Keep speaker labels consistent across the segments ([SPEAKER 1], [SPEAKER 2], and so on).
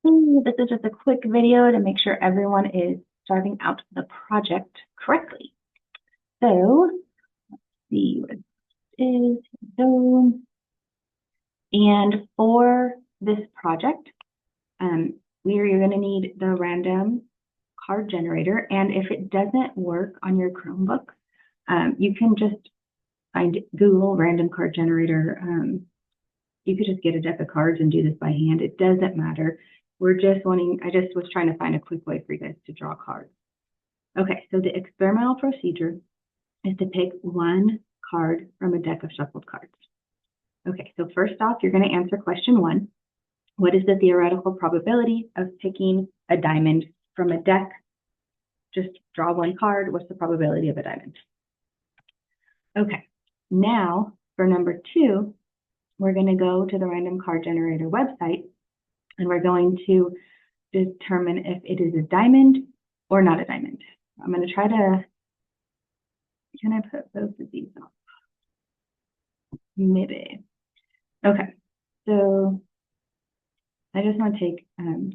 [SPEAKER 1] This is just a quick video to make sure everyone is starting out the project correctly. So let's see what it is. So, and for this project, you're going to need the random card generator. And if it doesn't work on your Chromebook, you can just find Google random card generator. You could just get a deck of cards and do this by hand. It doesn't matter. I just was trying to find a quick way for you guys to draw cards. Okay, so the experimental procedure is to pick one card from a deck of shuffled cards. Okay, so first off, you're going to answer question 1. What is the theoretical probability of picking a diamond from a deck? Just draw one card. What's the probability of a diamond? Okay, now for number 2, we're going to go to the random card generator website, and we're going to determine if it is a diamond or not a diamond. I'm going to try to, can I put both of these up? Maybe. Okay, so I just want to take, so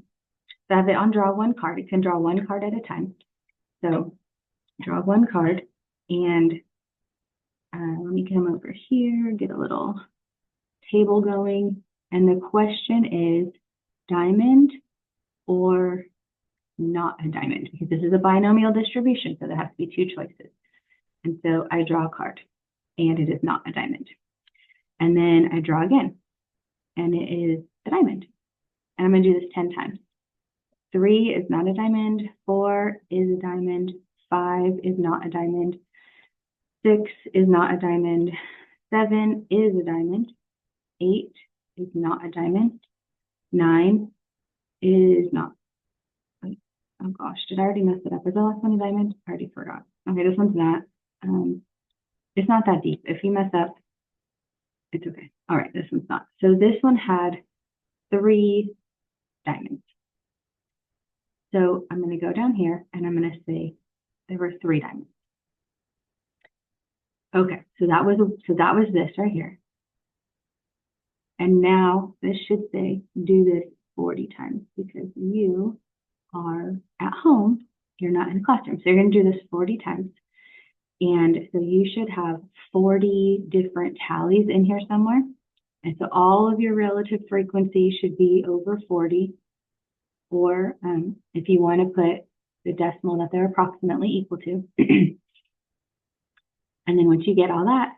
[SPEAKER 1] I have it on draw one card. You can draw one card at a time. So draw one card, and let me come over here, get a little table going. And the question is diamond or not a diamond, because this is a binomial distribution, so there has to be 2 choices. And so I draw a card, and it is not a diamond. And then I draw again, and it is a diamond. And I'm going to do this 10 times. 3 is not a diamond. 4 is a diamond. 5 is not a diamond. 6 is not a diamond. 7 is a diamond. 8 is not a diamond. 9 is not. Oh gosh, did I already mess it up? Was the last one a diamond? I already forgot. Okay, this one's not. It's not that deep. If you mess up, it's okay. All right, this one's not. So this one had 3 diamonds. So I'm going to go down here, and I'm going to say there were 3 diamonds. Okay, so that was this right here. And now this should say do this 40 times, because you are at home, you're not in the classroom. So you're going to do this 40 times. And so you should have 40 different tallies in here somewhere. And so all of your relative frequency should be over 40. Or if you want to put the decimal that they're approximately equal to. And then once you get all that,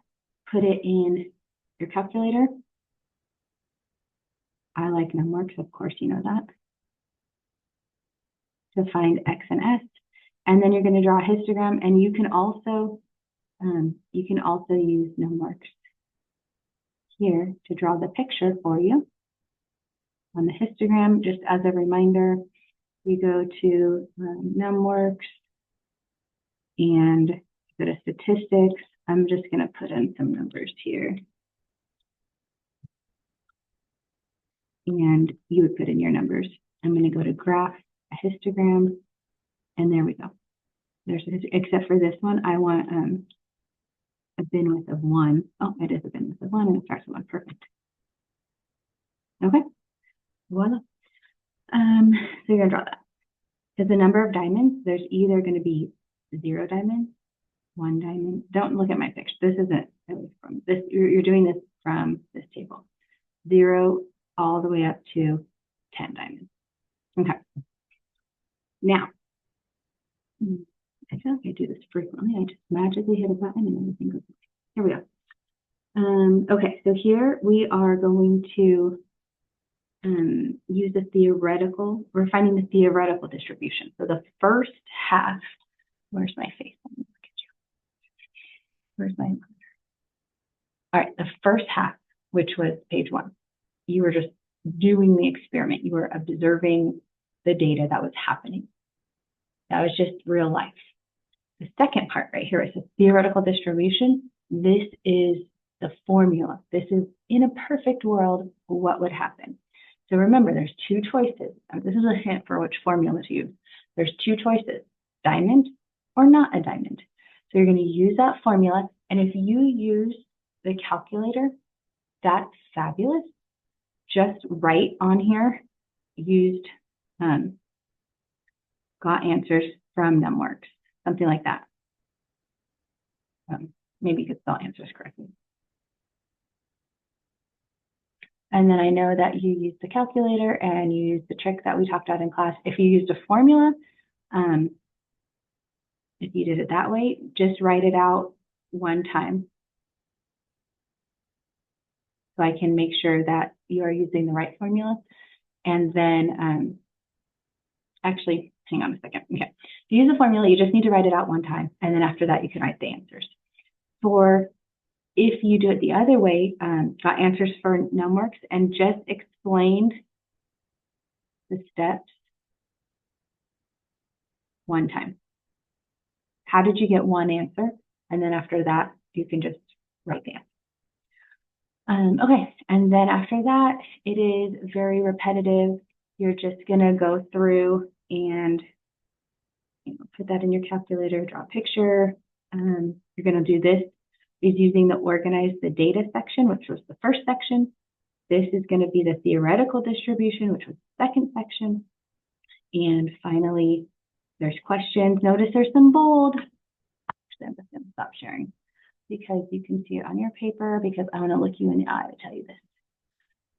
[SPEAKER 1] put it in your calculator. I like Numworks, of course, you know that. To find X and S. And then you're going to draw a histogram, and you can also use Numworks here to draw the picture for you. On the histogram, just as a reminder, you go to Numworks and go to statistics. I'm just going to put in some numbers here. And you would put in your numbers. I'm going to go to graph, a histogram, and there we go. There's except for this one, I want a bin width of 1. Oh, it is a bin width of 1, and it starts with 1. Perfect. Okay. Voila. So you're going to draw that. Because the number of diamonds, there's either going to be 0 diamonds, 1 diamond. Don't look at my picture. This isn't really from this. You're doing this from this table. 0 all the way up to 10 diamonds. Okay. Now, I feel like I do this frequently. I just magically hit a button and everything goes. Here we go. Okay, so here we are going to use the theoretical. We're finding the theoretical distribution. So the first half. Where's my face? Let me look at you. Where's my? All right, the first half, which was page 1. You were just doing the experiment. You were observing the data that was happening. That was just real life. The second part right here is a theoretical distribution. This is the formula. This is, in a perfect world, what would happen. So remember, there's 2 choices. This is a hint for which formula to use. There's 2 choices, diamond or not a diamond. So you're going to use that formula. And if you use the calculator, that's fabulous. Just write on here, used got answers from NumWorks, something like that. Maybe you could spell answers correctly. And then I know that you use the calculator and you use the trick that we talked about in class. If you used a formula, if you did it that way, just write it out one time. So I can make sure that you are using the right formula. And then, actually, hang on a second. Okay. To use a formula, you just need to write it out one time. And then after that, you can write the answers. If you do it the other way, got answers for NumWorks and just explained the steps one time. How did you get one answer? And then after that, you can just write the answer. Okay, and then after that, it is very repetitive. You're just gonna go through and put that in your calculator, draw a picture. You're gonna do this is using the organize the data section, which was the first section. This is going to be the theoretical distribution, which was the second section. And finally, there's questions. Notice there's some bold. I'm just going to stop sharing because you can see it on your paper because I want to look you in the eye to tell you this.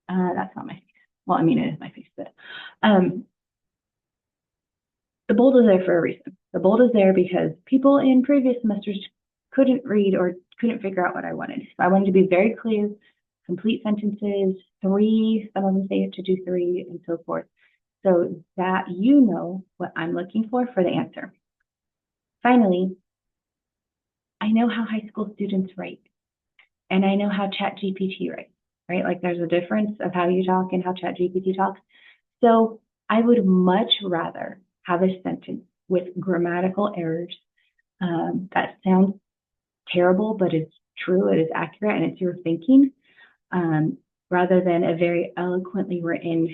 [SPEAKER 1] That's not my face. Well, I mean, it is my face, but the bold is there for a reason. The bold is there because people in previous semesters couldn't read or couldn't figure out what I wanted. So I wanted to be very clear, complete sentences, 3, some of them say to do 3 and so forth, so that you know what I'm looking for the answer. Finally, I know how high school students write, and I know how ChatGPT writes, right? Like there's a difference of how you talk and how ChatGPT talks. So I would much rather have a sentence with grammatical errors that sounds terrible, but it's true, it is accurate, and it's your thinking, rather than a very eloquently written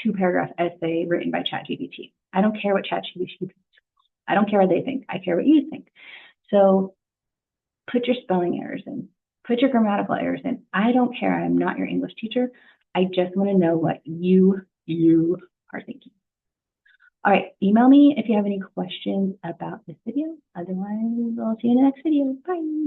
[SPEAKER 1] 2-paragraph essay written by ChatGPT. I don't care what ChatGPT thinks. I don't care what they think. I care what you think. So put your spelling errors in, put your grammatical errors in. I don't care. I'm not your English teacher. I just want to know what you are thinking. All right, email me if you have any questions about this video. Otherwise, I'll see you in the next video. Bye.